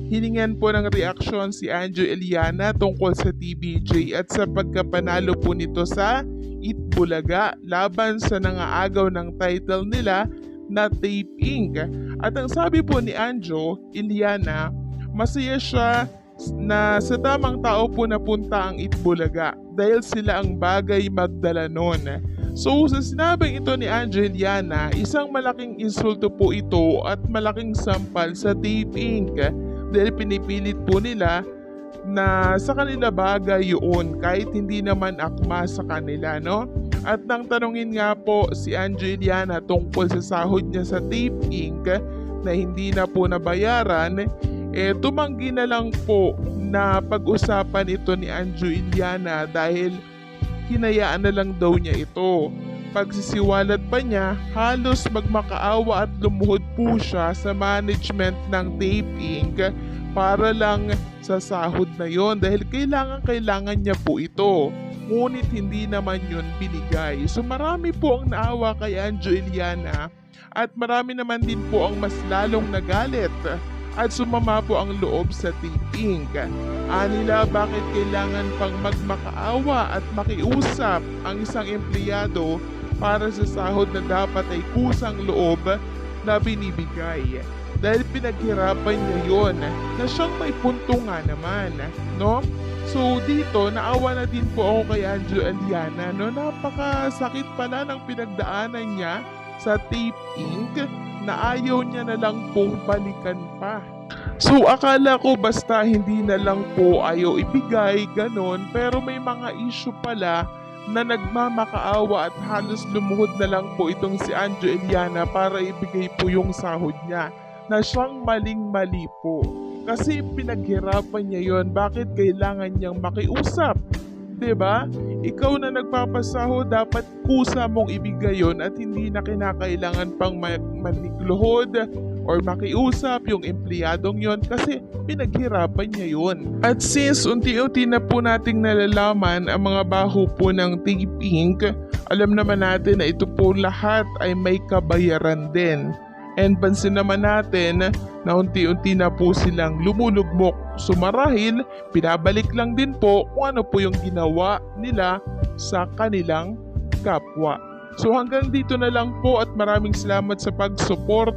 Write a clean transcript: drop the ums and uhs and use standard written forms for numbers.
hiningan po ng reaksyon si Anjo Eliana tungkol sa TVJ at sa pagkapanalo po nito sa Itbulaga laban sa nangaagaw ng title nila na Tape Inc. At ang sabi po ni Anjo Eliana, masaya siya na sa tamang tao po napunta ang Itbulaga dahil sila ang bagay magdala nun. So sa sinabing ito ni Anjo Eliana, isang malaking insulto po ito at malaking sampal sa Tape Inc. Dahil pinipilit po nila na sa kanila bagay yun kahit hindi naman akma sa kanila, no? At nang tanungin nga po si Anjo Eliana tungkol sa sahod niya sa Tape Inc. na hindi na po nabayaran, tumanggi na lang po na pag-usapan ito ni Anjo Eliana dahil hinayaan na lang daw niya ito. Pagsisiwalat pa niya, halos magmakaawa at lumuhod po siya sa management ng Tape Inc. para lang sa sahod na yon dahil kailangan niya po ito. Ngunit hindi naman yun binigay. So marami po ang naawa kay Anjo Eliana at marami naman din po ang mas lalong nagalit at sumama po ang loob sa Tape Inc. Anila, bakit kailangan pang magmakaawa at makiusap ang isang empleyado para sa sahod na dapat ay kusang loob na binibigay? Dahil pinaghirapan niya yon na siyang may punto nga naman, no? So dito, naawa na din po ako kay Anjo Eliana, no? Napakasakit pala ng pinagdaanan niya sa Tape Inc. na ayaw niya na lang pong balikan pa. So akala ko basta hindi na lang po ayaw ibigay, ganon, pero may mga issue pala na nagmamakaawa at halos lumuhod na lang po itong si Anjo Eliana para ibigay po yung sahod niya na siyang maling-mali po. Kasi pinaghirapan niya yon, bakit kailangan niyang makiusap? 'Di ba? Ikaw na nagpapasahod, dapat kusa mong ibigay yon at hindi na kinakailangan pang manikluhod or makiusap yung empleyadong yon kasi pinaghirapan niya yon. At since unti-unti na po nating nalalaman ang mga baho po ng Tape Inc., alam naman natin na ito po lahat ay may kabayaran din. And pansin naman natin na unti-unti na po silang lumulugmok. So marahil, pinabalik lang din po kung ano po yung ginawa nila sa kanilang kapwa. So hanggang dito na lang po at maraming salamat sa pag-support